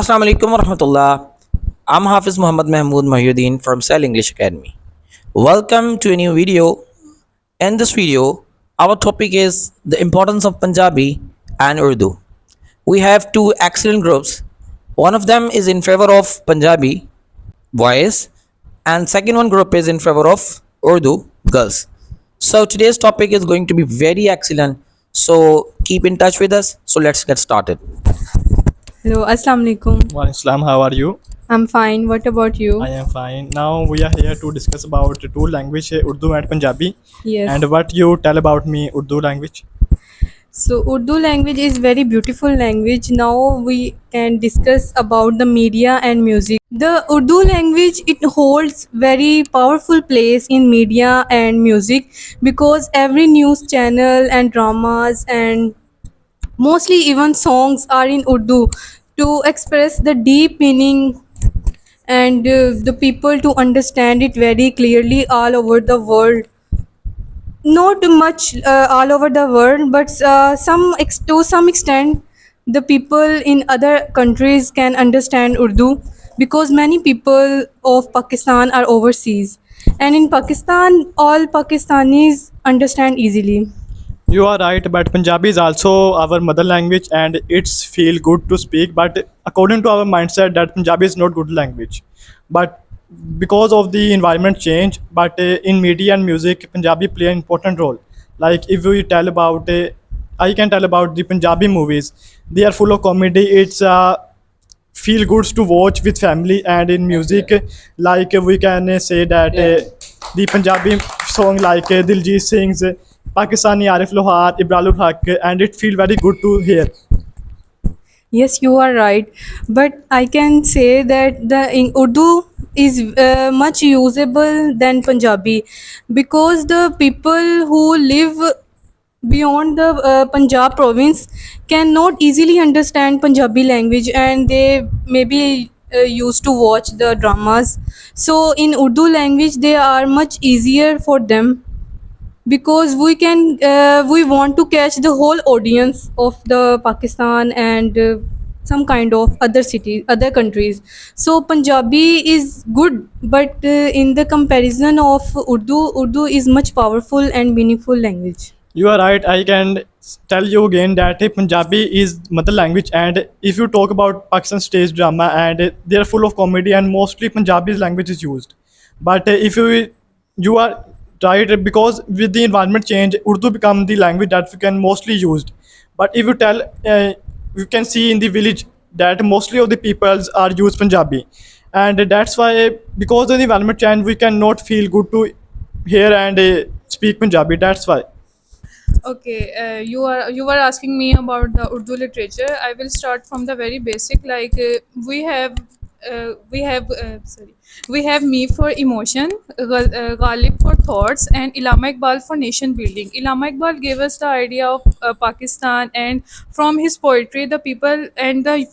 Assalamu alaikum warahmatullah. I'm Hafiz Muhammad Mahmood Mahyuddin from Cell English Academy. Welcome to a new video. In this video, our topic is the importance of Punjabi and Urdu. We have two excellent groups. One of them is in favor of Punjabi boys, and second one group is in favor of Urdu girls. So today's topic is going to be very excellent. So keep in touch with us. So let's get started. Hello, Assalamu alaikum. Walaikum Salam, how are you? I'm fine. What about you? I am fine. Now we are here to discuss about two language, Urdu and Punjabi. Yes. And what you tell about me Urdu language? So Urdu language is very beautiful language. Now we can discuss about the media and music. The Urdu language it holds very powerful place in media and music because every news channel and dramas and mostly even songs are in Urdu to express the deep meaning and the people to understand it very clearly all over the world. Not much all over the world, but to some extent the people in other countries can understand Urdu because many people of Pakistan are overseas, and in Pakistan all Pakistanis understand easily. You are right, but Punjabi is also our mother language and it's feel good to speak. But according to our mindset, that Punjabi is not good language. But because of the environment change, but in media and music, Punjabi play an important role. Like if we tell about, I can tell about the Punjabi movies. They are full of comedy. It's feel goods to watch with family, and in music, like we can say that the Punjabi song like Diljit Singh's Pakistani Arif Lohar, Ibrahim Haq, and it feel very good to hear. Yes, you are right. But I can say that the in Urdu is much usable than Punjabi because the people who live beyond the Punjab province cannot easily understand Punjabi language and they maybe used to watch the dramas. So in Urdu language, they are much easier for them because we want to catch the whole audience of the Pakistan and some kind of other cities, other countries. So Punjabi is good, but in the comparison of Urdu is much powerful and meaningful language. You are right. I can tell you again that Punjabi is mother language, and if you talk about Pakistan stage drama, and they are full of comedy, and mostly Punjabi language is used. But if you are right, because with the environment change, Urdu become the language that we can mostly used. But if you tell, you can see in the village that mostly of the peoples are use Punjabi, and that's why because of the environment change, we cannot feel good to hear and speak Punjabi. That's why. Okay, you were asking me about the Urdu literature. I will start from the very basic. Like sorry, we have Me for emotion, Ghalib for thoughts, and Illama Iqbal for nation building. Illama Iqbal gave us the idea of Pakistan, and from his poetry, the people and the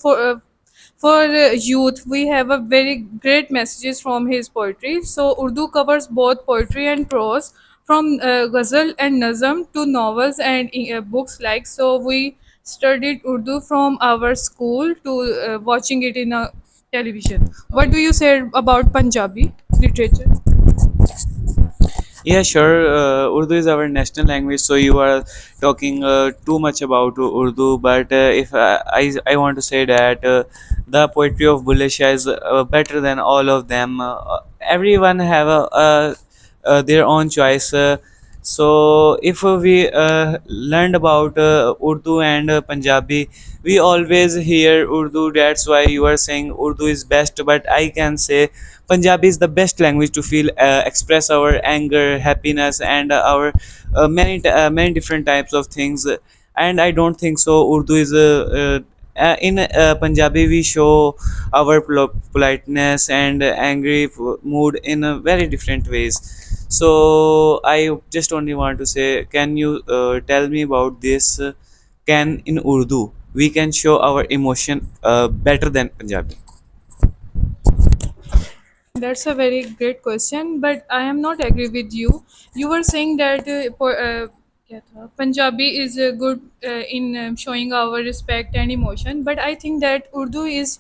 for youth, we have a very great messages from his poetry. So Urdu covers both poetry and prose, from ghazal and nazm to novels and books. Like, so we studied Urdu from our school to watching it in a television. What do you say about Punjabi literature? Yeah, sure. Urdu is our national language, so you are talking too much about Urdu. But if I want to say that the poetry of Bulleh Shah is better than all of them. Everyone have their own choice. So if we learned about Urdu and Punjabi, we always hear Urdu. That's why you are saying Urdu is best. But I can say Punjabi is the best language to feel, express our anger, happiness, and our many different types of things. And I don't think so. Urdu is in Punjabi we show our politeness and angry mood in very different ways. So I just only want to say, can you tell me about this? Can in Urdu we can show our emotion better than Punjabi? That's a very great question, but I am not agree with you. You were saying that क्या था, Punjabi is good in showing our respect and emotion, but I think that Urdu is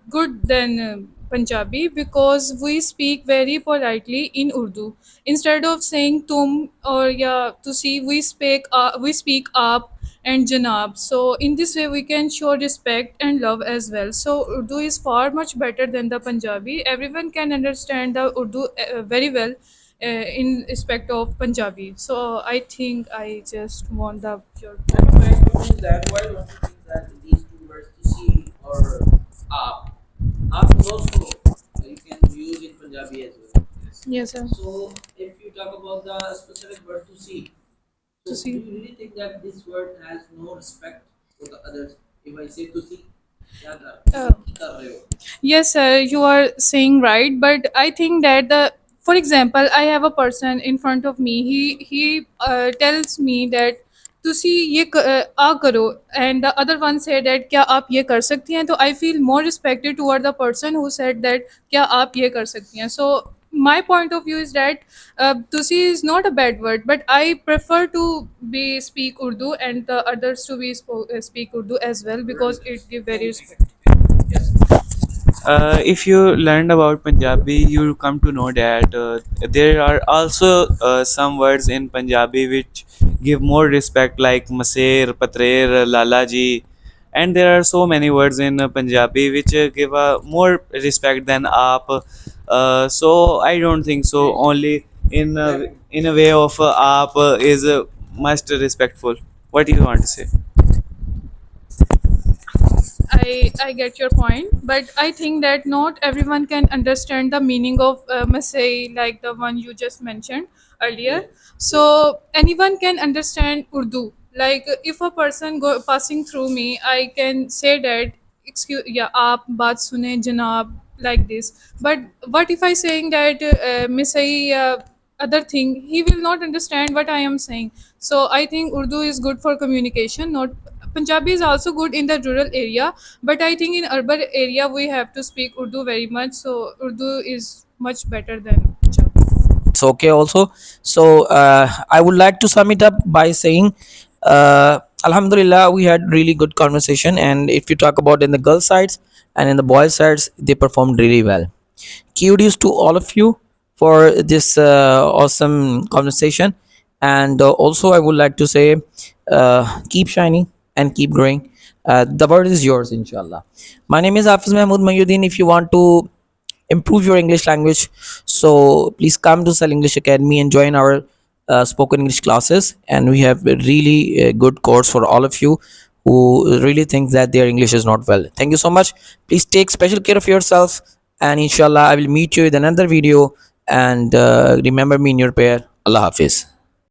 good than Punjabi because we speak very politely in Urdu. Instead of saying tum or ya tusi, we speak aap and janab. So in this way we can show respect and love as well. So Urdu is far much better than the Punjabi. Everyone can understand the Urdu very well in respect of Punjabi. So I think I just want the your My question is that why don't you think that these two words to see or aap, aap is also you can use in Punjabi as well. yes sir. So if you talk about the specific word to see, To so do see. you really think that this word has no respect for the others? If I say to see, क्या Uh, कर रहे हो? yes sir, you are saying right, but I think that the, for example, I have a person in front of me. He tells me that तुसी ये आ करो, and the other one said that क्या आप ये कर सकती हैं, तो I feel more respected toward the person who said that क्या आप ये कर सकती हैं. So my point of view is that tusi is not a bad word, but I prefer to be speak Urdu and the others to be speak Urdu as well because it give very respect. If you learned about Punjabi, you come to know that there are also some words in Punjabi which give more respect, like Maser, Patrer, Lalaji, and there are so many words in Punjabi which give more respect than Aap. So I don't think so. Only in a way of Aap is most respectful. What do you want to say? I get your point, but I think that not everyone can understand the meaning of Masai, like the one you just mentioned earlier. So anyone can understand Urdu. Like if a person passing through me, I can say that excuse yeah, aap baat sune janab, like this. But what if I saying that Masai other thing, he will not understand what I am saying. So I think Urdu is good for communication. Not Punjabi is also good in the rural area, but I think in urban area we have to speak Urdu very much. So Urdu is much better than Punjabi. It's okay also. So I would like to sum it up by saying, Alhamdulillah, we had really good conversation. And if you talk about in the girl sides and in the boy sides, they performed really well. Kudos to all of you for this awesome conversation. And also, I would like to say, keep shining and keep growing. The word is yours, inshallah. My name is Hafiz Mahmood Mayuddin. If you want to improve your English language, so please come to Cell English Academy and join our spoken English classes. And we have a really good course for all of you who really think that their English is not well. Thank you so much. Please take special care of yourself, and inshallah, I will meet you in another video. And remember me in your prayer. Allah Hafiz.